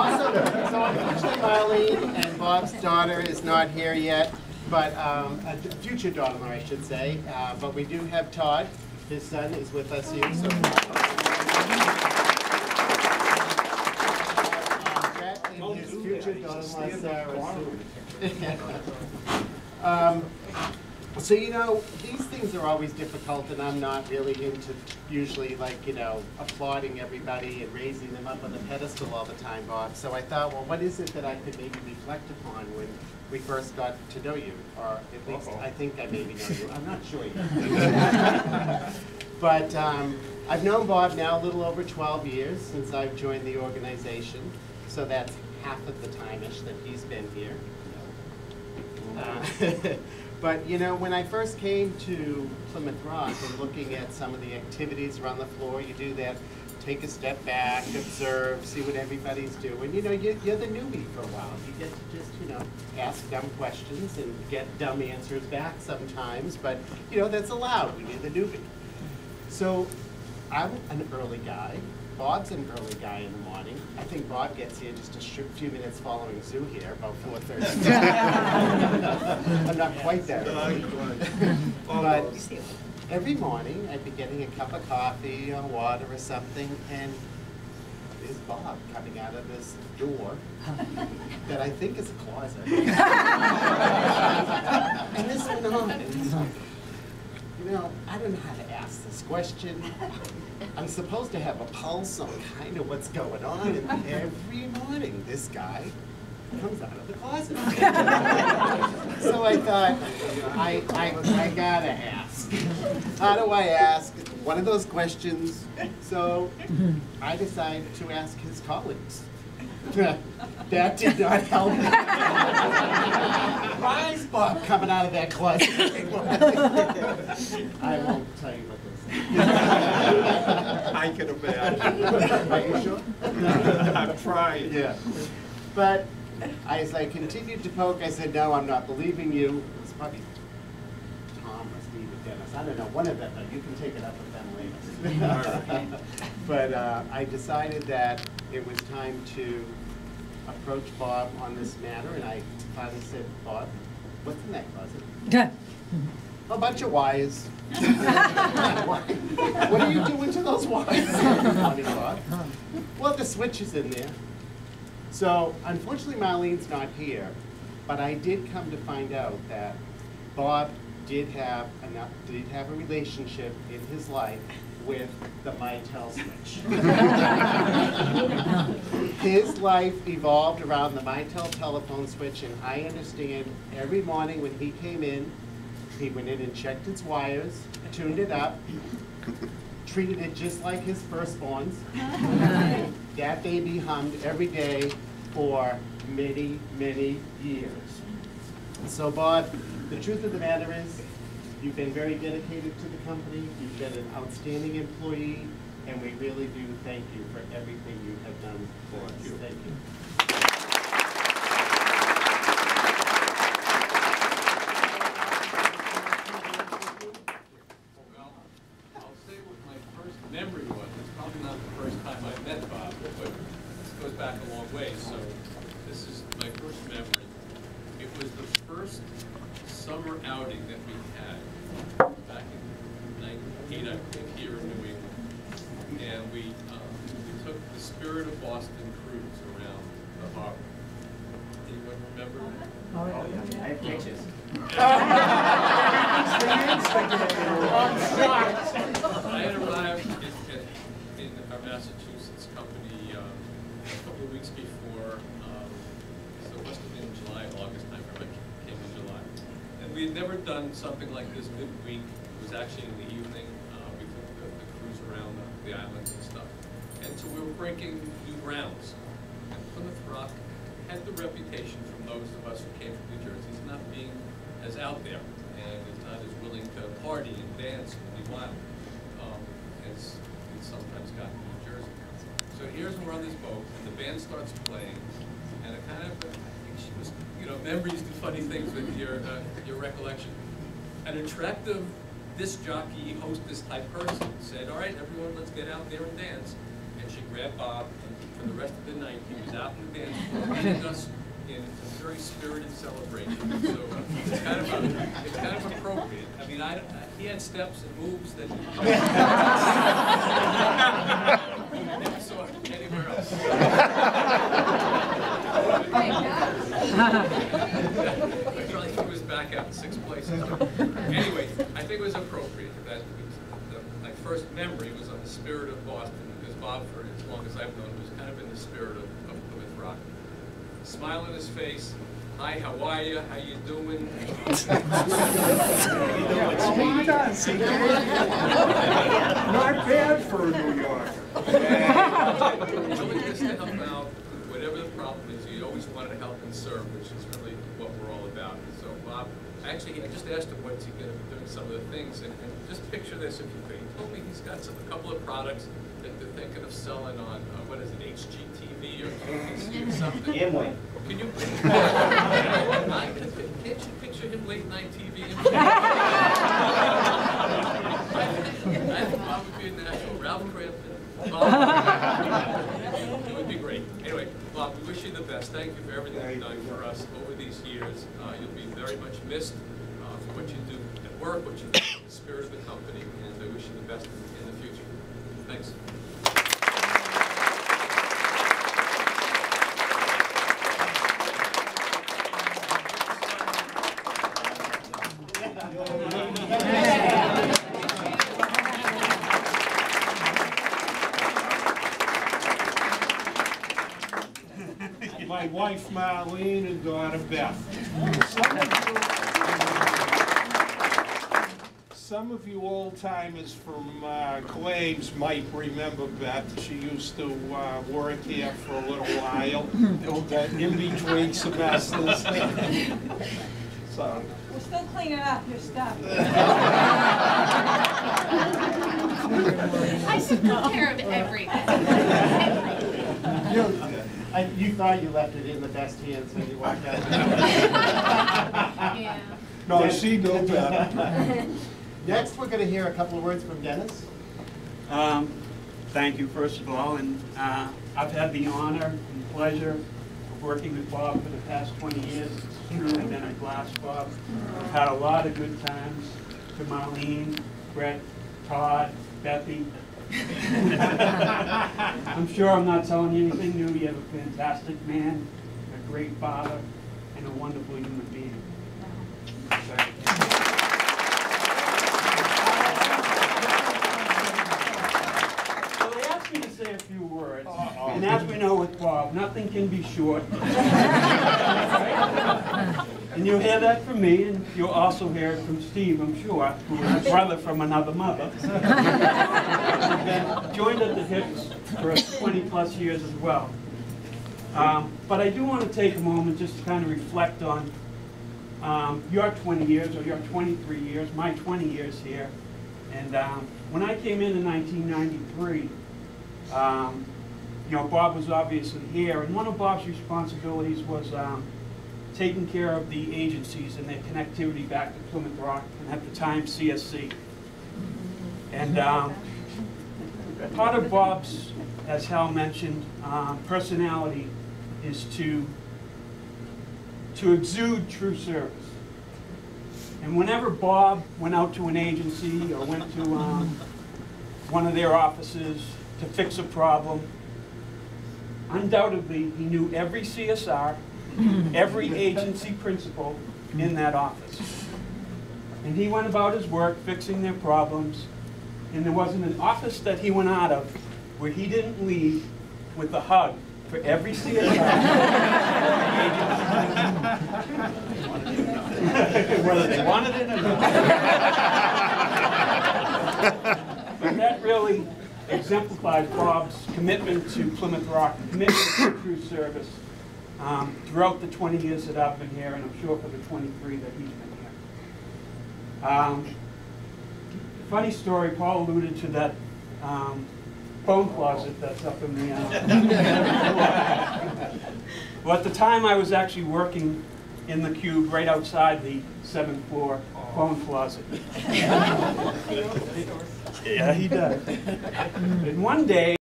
So unfortunately, Marlene and Bob's daughter is not here yet, but a future daughter-in-law, I should say. But we do have Todd. His son is with us here. So Brett and his future daughter-in-law, Sarah. So, you know, these things are always difficult, and I'm not really into usually, like, you know, applauding everybody and raising them up on the pedestal all the time, Bob. So I thought, well, what is it that I could maybe reflect upon when we first got to know you? Or at least I think I maybe know you. I'm not sure yet. But I've known Bob now a little over 12 years since I've joined the organization. So that's half of the time-ish that he's been here. But, you know, when I first came to Plymouth Rock and looking at some of the activities around the floor, you do that, take a step back, observe, see what everybody's doing. You know, you're the newbie for a while. You get to just, you know, ask dumb questions and get dumb answers back sometimes, but, you know, that's allowed when you're the newbie. So I'm an early guy. Bob's an early guy in the morning. I think Bob gets here just a few minutes following Sue here, about 4:30. I'm not quite that early. But every morning I'd be getting a cup of coffee or water or something, and there's Bob coming out of this door that I think is a closet. And this went on. And he's like, you know, I don't know how to ask this question. I'm supposed to have a pulse on kind of what's going on, and every morning this guy comes out of the closet. So I thought, I gotta ask. How do I ask? One of those questions. So I decided to ask his colleagues. That did not help me. Why is Bob coming out of that closet? I won't tell you what this is. I can imagine. Are you sure? I'm trying. Yeah. But as I continued to poke, I said, no, I'm not believing you. It was probably Tom or Steve or Dennis. I don't know, one of them, though. You can take it up with them later. But I decided that it was time to approach Bob on this matter, and I finally said, Bob, what's in that closet? A bunch of wires. What are you doing to those wires? Bob? Well, the switch is in there. So, unfortunately, Marlene's not here, but I did come to find out that Bob did have a relationship in his life with the Mitel switch. His life evolved around the Mitel telephone switch, and I understand every morning when he came in, he went in and checked its wires, tuned it up, treated it just like his firstborns. That baby hummed every day for many, many years. So Bob, the truth of the matter is, you've been very dedicated to the company, you've been an outstanding employee, and we really do thank you for everything you have done for us. Thank you. Well, I'll say what my first memory was. It's probably not the first time I met Bob, but this goes back a long way, so this is my first memory. It was the first summer outing that we had back in '98, I think, here in New England. And we took the Spirit of Boston cruise around the harbor. Anyone remember that? Oh, yeah. I have pictures. I had arrived in our Massachusetts company a couple of weeks before, so it must have been July, August time, I came in July. And we had never done something like this midweek. It was actually in the evening. We took the cruise around the islands and stuff. And so we were breaking new grounds. And Plymouth Rock had the reputation from those of us who came from New Jersey as not being as out there and is not as willing to party and dance and be wild as it sometimes got in New Jersey. So here's we're on this boat, and the band starts playing, and it kind of, I think she was, you know, memories do funny things with your recollection. An attractive disc jockey, hostess type person said, all right, everyone, let's get out there and dance. And she grabbed Bob and for the rest of the night. He was out in the dance floor leading us in a very spirited celebration. So it's kind of appropriate. I mean, he had steps and moves that I never saw anywhere else. He was back out in 6 places. Anyway, I think it was appropriate that my first memory was on the spirit of Boston, because Bob, for as long as I've known him, was kind of in the spirit of Plymouth Rock. Smile on his face. Hi, how are you? How you doing? Not bad for New York. Willingness to help out, whatever the problem is. You always wanted to help and serve, which is really what we're all about. So, Bob, I just asked him what's he going to be doing some of the things, and just picture this if you could. He told me he's got a couple of products that they're thinking of selling on, what is it, HGTV or QVC or something. Amway. Can you, can't you picture him late night TV? I think Bob would be a natural. Ralph Crampton, Bob. It would be great. Anyway, Bob, we wish you the best. Thank you for everything you've done for us over these years. You'll be very much missed for what you do at work, what you do in the spirit of the company, and I wish you the best in the future. Thanks. My wife Marlene and daughter Beth. Some of you old timers from Claims might remember Beth. She used to work here for a little while, in between semesters. So. We're still cleaning up your stuff. I took care of everything. You thought you left it in the best hands when you walked out. Yeah. No, she knew better. Next, we're going to hear a couple of words from Dennis. Thank you, first of all, and I've had the honor and pleasure of working with Bob for the past 20 years. It's truly been a blast, Bob. I've had a lot of good times to Marlene, Brett, Todd, Bethy. I'm sure I'm not telling you anything new. You have a fantastic man, a great father, and a wonderful human being. Thank you. So they asked me to say a few words, and as we know with Bob, nothing can be short. And you'll hear that from me, and you'll also hear it from Steve, I'm sure, who is a brother from another mother. Joined at the hips for 20+ years as well. But I do want to take a moment just to kind of reflect on your 20 years, or your 23 years, my 20 years here. And when I came in 1993, you know, Bob was obviously here, and one of Bob's responsibilities was taking care of the agencies and their connectivity back to Plymouth Rock, and at the time CSC. And part of Bob's, as Hal mentioned, personality is to exude true service. And whenever Bob went out to an agency or went to one of their offices to fix a problem, undoubtedly he knew every CSR, every agency principal in that office. And he went about his work fixing their problems, and there wasn't an office that he went out of where he didn't leave with a hug for every CSR. Whether they wanted it or not. But that really exemplifies Bob's commitment to Plymouth Rock, commitment to true service throughout the 20 years that I've been here, and I'm sure for the 23 that he's been here. Funny story, Paul alluded to that phone closet that's up in the well, at the time I was actually working in the cube right outside the 7th floor phone closet. Yeah, he does. And one day